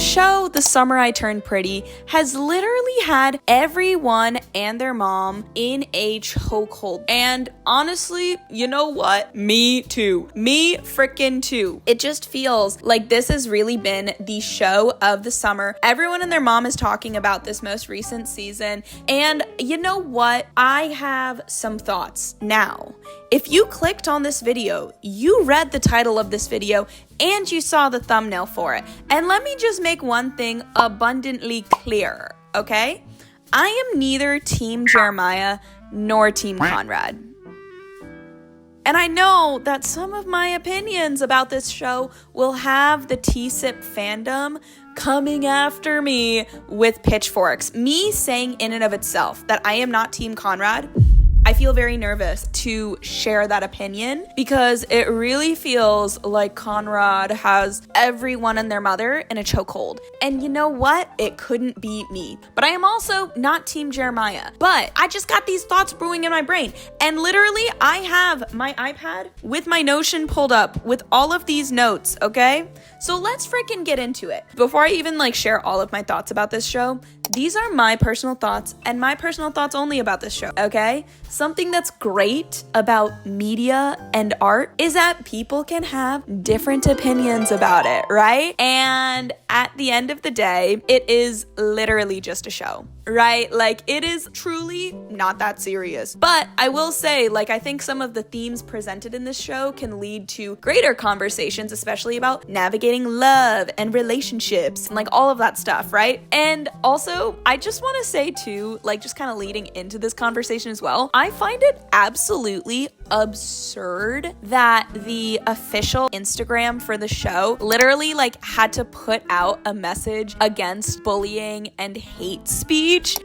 show, The Summer I Turned Pretty, has literally had everyone and their mom in a chokehold. And honestly, you know what? Me too. Me frickin' too. It just feels like this has really been the show of the summer. Everyone and their mom is talking about this most recent season. And you know what? I have some thoughts now. If you clicked on this video, you read the title of this video, and you saw the thumbnail for it. And let me just make one thing abundantly clear, okay? I am neither Team Jeremiah nor Team Conrad. And I know that some of my opinions about this show will have the tsip fandom coming after me with pitchforks. Me saying in and of itself that I am not Team Conrad, I feel very nervous to share that opinion because it really feels like Conrad has everyone and their mother in a chokehold. And you know what? It couldn't be me. But I am also not Team Jeremiah. But I just got these thoughts brewing in my brain. And literally, I have my iPad with my Notion pulled up with all of these notes, okay? So let's freaking get into it. Before I even share all of my thoughts about this show, these are my personal thoughts and my personal thoughts only about this show, okay? Something that's great about media and art is that people can have different opinions about it, right? And at the end of the day, it is literally just a show, right? It is truly not that serious. But I will say, I think some of the themes presented in this show can lead to greater conversations, especially about navigating love and relationships and all of that stuff, right? And also, I just want to say too, just kind of leading into this conversation as well, I find it absolutely absurd that the official Instagram for the show literally had to put out a message against bullying and hate speech.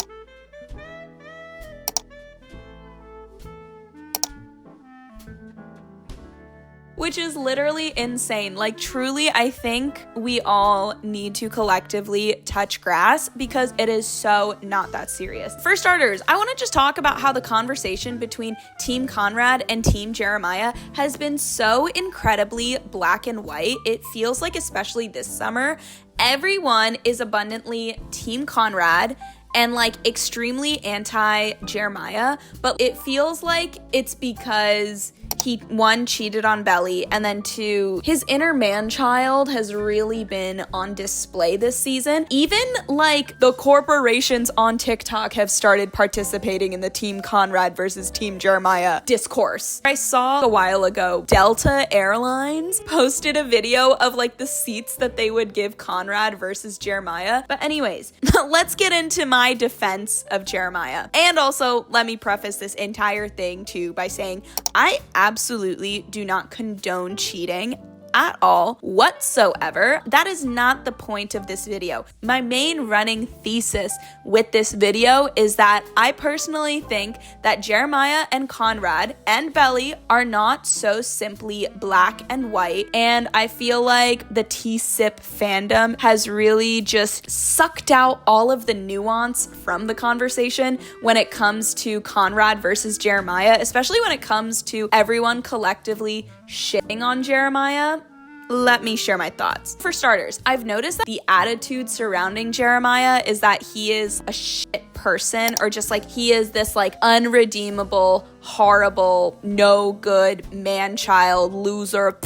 Which is literally insane. Truly, I think we all need to collectively touch grass because it is so not that serious. For starters, I want to just talk about how the conversation between Team Conrad and Team Jeremiah has been so incredibly black and white. It feels like, especially this summer, everyone is abundantly Team Conrad and extremely anti-Jeremiah, but it feels like it's because he, one, cheated on Belly, and then two, his inner man-child has really been on display this season. Even the corporations on TikTok have started participating in the Team Conrad versus Team Jeremiah discourse. I saw a while ago, Delta Airlines posted a video of the seats that they would give Conrad versus Jeremiah. But anyways, let's get into my defense of Jeremiah. And also, let me preface this entire thing too by saying I absolutely do not condone cheating at all whatsoever. That is not the point of this video. My main running thesis with this video is that I personally think that Jeremiah and Conrad and Belly are not so simply black and white, and I feel like the tsip fandom has really just sucked out all of the nuance from the conversation when it comes to Conrad versus Jeremiah, especially when it comes to everyone collectively shitting on Jeremiah. Let me share my thoughts. For starters, I've noticed that the attitude surrounding Jeremiah is that he is a shit person, or just he is this unredeemable, horrible, no good man-child loser.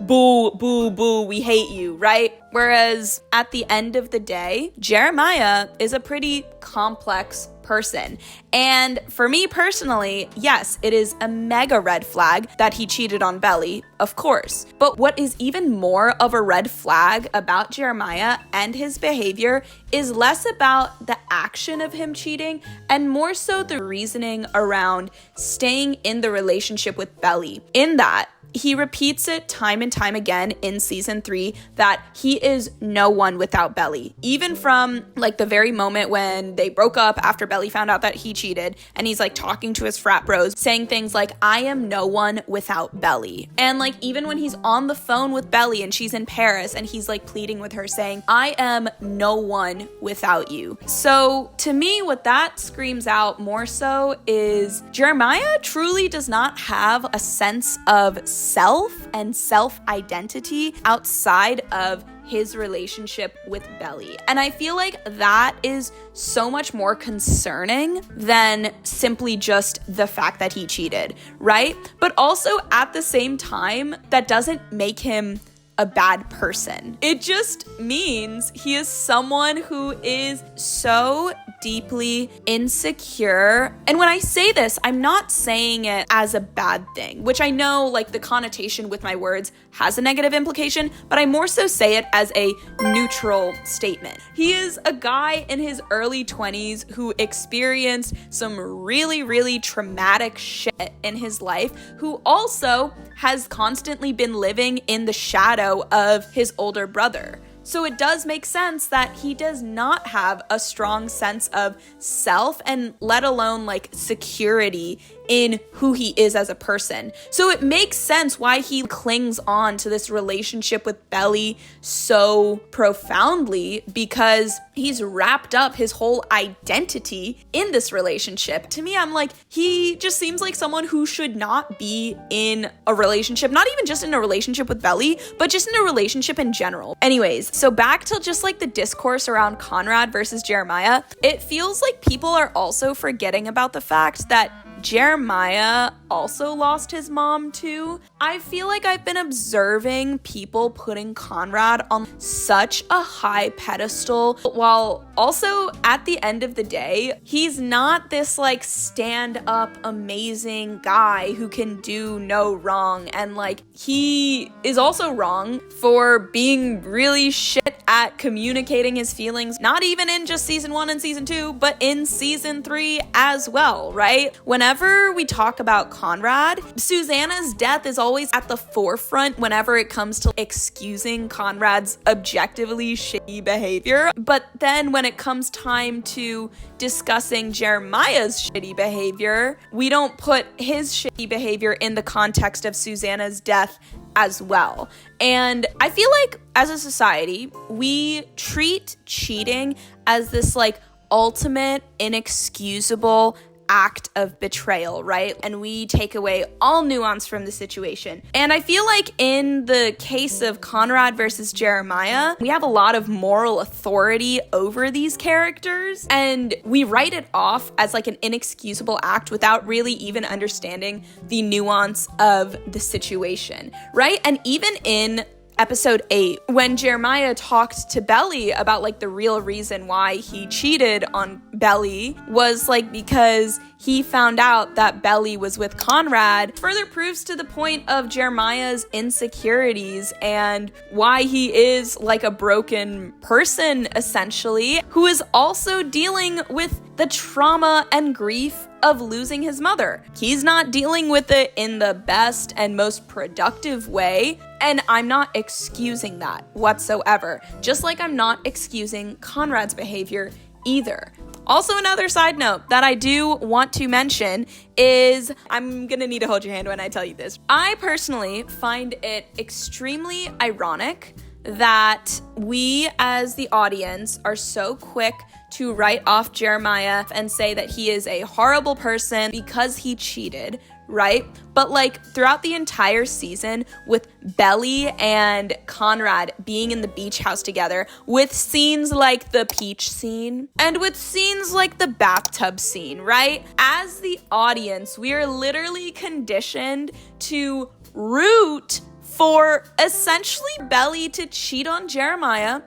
Boo, boo, boo, we hate you, right? Whereas at the end of the day, Jeremiah is a pretty complex person. And for me personally, yes, it is a mega red flag that he cheated on Belly, of course. But what is even more of a red flag about Jeremiah and his behavior is less about the action of him cheating and more so the reasoning around staying in the relationship with Belly. In that, he repeats it time and time again in season 3 that he is no one without Belly. Even from the very moment when they broke up after Belly found out that he cheated, and he's talking to his frat bros, saying things like, I am no one without Belly. And even when he's on the phone with Belly and she's in Paris and he's pleading with her saying, I am no one without you. So to me, what that screams out more so is Jeremiah truly does not have a sense of self and self-identity outside of his relationship with Belly. And I feel like that is so much more concerning than simply just the fact that he cheated, right? But also at the same time, that doesn't make him a bad person. It just means he is someone who is so deeply insecure. And when I say this, I'm not saying it as a bad thing, which I know like the connotation with my words has a negative implication, but I more so say it as a neutral statement. He is a guy in his early 20s who experienced some really, really traumatic shit in his life, who also has constantly been living in the shadow of his older brother. So it does make sense that he does not have a strong sense of self and let alone like security in who he is as a person. So it makes sense why he clings on to this relationship with Belly so profoundly, because he's wrapped up his whole identity in this relationship. To me, I'm like, he just seems like someone who should not be in a relationship, not even just in a relationship with Belly, but just in a relationship in general. Anyways, so back to just like the discourse around Conrad versus Jeremiah, it feels like people are also forgetting about the fact that Jeremiah also lost his mom too. I feel like I've been observing people putting Conrad on such a high pedestal, while also at the end of the day, he's not this like stand-up amazing guy who can do no wrong. And like, he is also wrong for being really shit at communicating his feelings, not even in just season 1 and season 2, but in season 3 as well, right? Whenever we talk about Conrad, Susanna's death is always at the forefront whenever it comes to excusing Conrad's objectively shitty behavior. But then when it comes time to discussing Jeremiah's shitty behavior, we don't put his shitty behavior in the context of Susanna's death as well. And I feel like as a society, we treat cheating as this like ultimate inexcusable act of betrayal, right? And we take away all nuance from the situation. And I feel like in the case of Conrad versus Jeremiah, we have a lot of moral authority over these characters, and we write it off as like an inexcusable act without really even understanding the nuance of the situation, right? And even in episode 8, when Jeremiah talked to Belly about like the real reason why he cheated on Belly was like because he found out that Belly was with Conrad, further proves to the point of Jeremiah's insecurities and why he is like a broken person essentially, who is also dealing with the trauma and grief of losing his mother. He's not dealing with it in the best and most productive way, and I'm not excusing that whatsoever, just like I'm not excusing Conrad's behavior either. Also, another side note that I do want to mention is, I'm gonna need to hold your hand when I tell you this. I personally find it extremely ironic that we as the audience are so quick to write off Jeremiah and say that he is a horrible person because he cheated, right? But like throughout the entire season, with Belly and Conrad being in the beach house together, with scenes like the peach scene and with scenes like the bathtub scene, right? As the audience, we are literally conditioned to root for essentially Belly to cheat on Jeremiah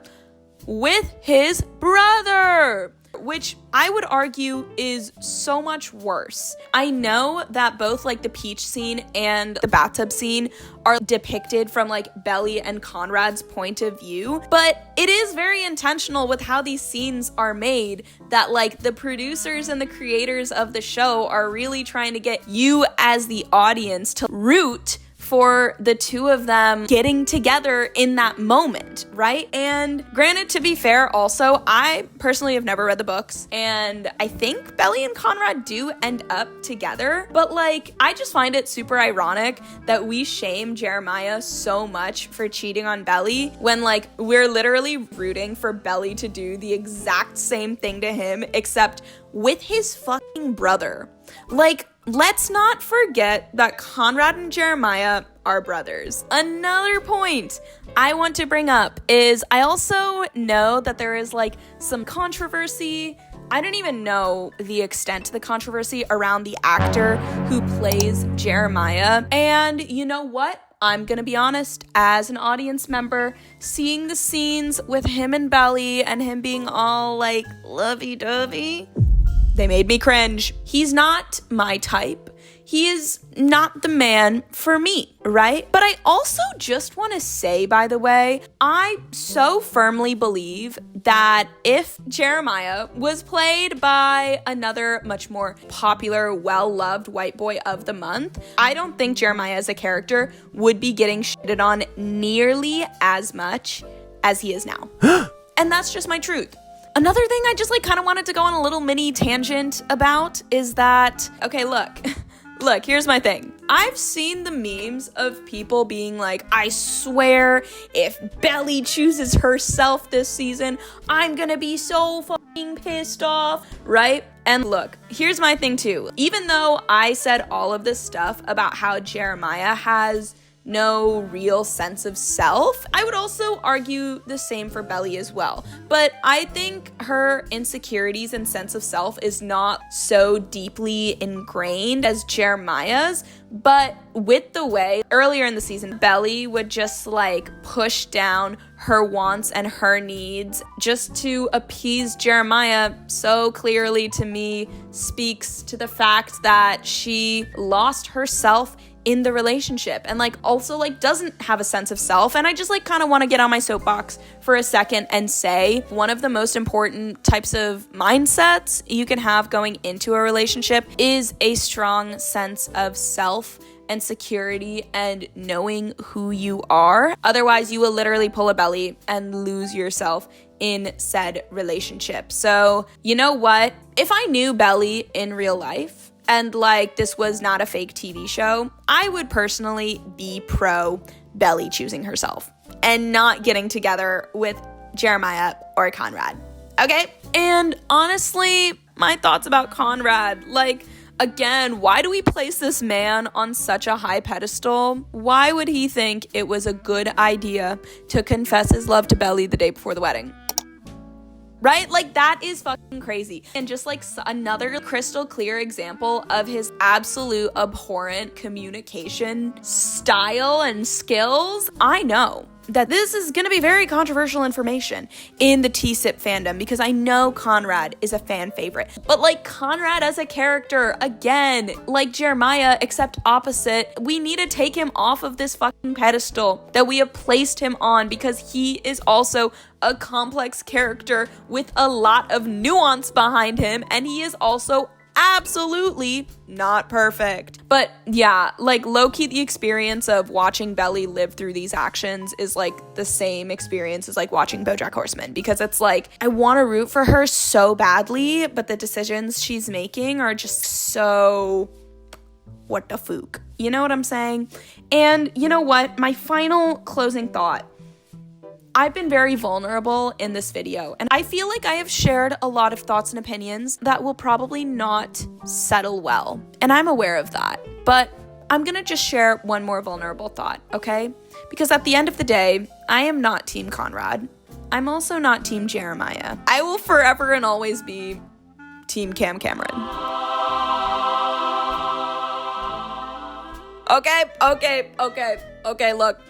with his brother, which I would argue is so much worse. I know that both like the peach scene and the bathtub scene are depicted from like Belly and Conrad's point of view, but it is very intentional with how these scenes are made, that like the producers and the creators of the show are really trying to get you as the audience to root for the two of them getting together in that moment, right? And granted, to be fair, also, I personally have never read the books, and I think Belly and Conrad do end up together, but like, I just find it super ironic that we shame Jeremiah so much for cheating on Belly when like, we're literally rooting for Belly to do the exact same thing to him, except with his fucking brother. Like, let's not forget that Conrad and Jeremiah are brothers. Another point I want to bring up is I also know that there is like some controversy. I don't even know the extent to the controversy around the actor who plays Jeremiah. And you know what? I'm gonna be honest, as an audience member, seeing the scenes with him and Belly and him being all like lovey-dovey, they made me cringe. He's not my type. He is not the man for me, right? But I also just want to say, by the way, I so firmly believe that if Jeremiah was played by another much more popular, well-loved white boy of the month, I don't think Jeremiah as a character would be getting shitted on nearly as much as he is now. And that's just my truth. Another thing I just like kind of wanted to go on a little mini tangent about is that, okay, look, here's my thing. I've seen the memes of people being like, I swear if Belly chooses herself this season, I'm gonna be so fucking pissed off, right? And look, here's my thing too. Even though I said all of this stuff about how Jeremiah has no real sense of self, I would also argue the same for Belly as well. But I think her insecurities and sense of self is not so deeply ingrained as Jeremiah's. But with the way earlier in the season, Belly would just like push down her wants and her needs just to appease Jeremiah, so clearly to me speaks to the fact that she lost herself in the relationship and like also like doesn't have a sense of self. And I just like kind of want to get on my soapbox for a second and say one of the most important types of mindsets you can have going into a relationship is a strong sense of self and security and knowing who you are. Otherwise, you will literally pull a Belly and lose yourself in said relationship. So, you know what? If I knew Belly in real life, and like this was not a fake TV show, I would personally be pro Belly choosing herself and not getting together with Jeremiah or Conrad. Okay? And honestly, my thoughts about Conrad, like, again, why do we place this man on such a high pedestal? Why would he think it was a good idea to confess his love to Belly the day before the wedding? Right? Like, that is fucking crazy. And just like another crystal clear example of his absolute abhorrent communication style and skills. I know that this is going to be very controversial information in the tsip fandom because I know Conrad is a fan favorite. But like Conrad as a character, again, like Jeremiah, except opposite, we need to take him off of this fucking pedestal that we have placed him on because he is also a complex character with a lot of nuance behind him, and he is also absolutely not perfect. But yeah, like low-key the experience of watching Belly live through these actions is like the same experience as like watching BoJack Horseman, because it's like I want to root for her so badly, but the decisions she's making are just so what the fuck, you know what I'm saying? And you know what, my final closing thought, I've been very vulnerable in this video, and I feel like I have shared a lot of thoughts and opinions that will probably not settle well, and I'm aware of that, but I'm gonna just share one more vulnerable thought, okay? Because at the end of the day, I am not Team Conrad. I'm also not Team Jeremiah. I will forever and always be Team Cameron. Okay, look.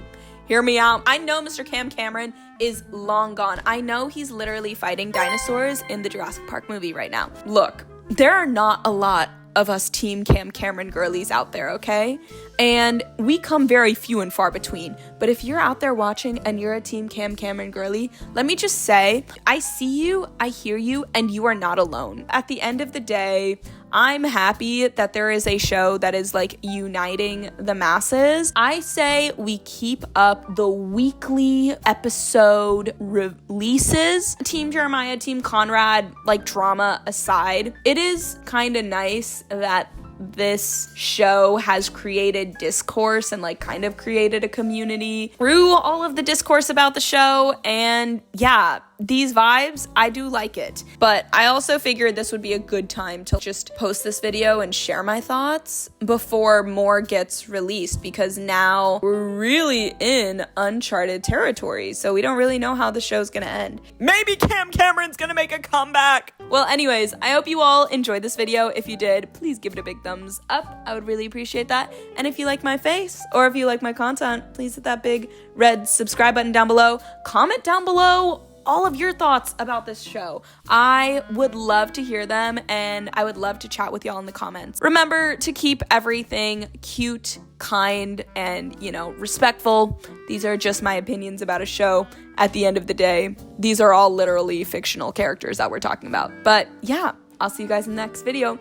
Hear me out. I know Mr. Cameron is long gone. I know he's literally fighting dinosaurs in the Jurassic Park movie right now. Look, there are not a lot of us Team Cameron girlies out there, okay? And we come very few and far between. But if you're out there watching and you're a Team Cameron girly, let me just say, I see you, I hear you, and you are not alone. At the end of the day, I'm happy that there is a show that is like uniting the masses. I say we keep up the weekly episode releases. Team Jeremiah, Team Conrad, like drama aside, it is kind of nice that this show has created discourse and like kind of created a community through all of the discourse about the show. And yeah, these vibes, I do like it. But I also figured this would be a good time to just post this video and share my thoughts before more gets released, because now we're really in uncharted territory. So we don't really know how the show's gonna end. Maybe Cameron's gonna make a comeback. Well, anyways, I hope you all enjoyed this video. If you did, please give it a big thumbs up. I would really appreciate that. And if you like my face or if you like my content, please hit that big red subscribe button down below. Comment down below all of your thoughts about this show. I would love to hear them, and I would love to chat with y'all in the comments. Remember to keep everything cute, kind, and, respectful. These are just my opinions about a show. At the end of the day, these are all literally fictional characters that we're talking about. But yeah, I'll see you guys in the next video.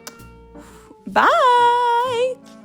Bye!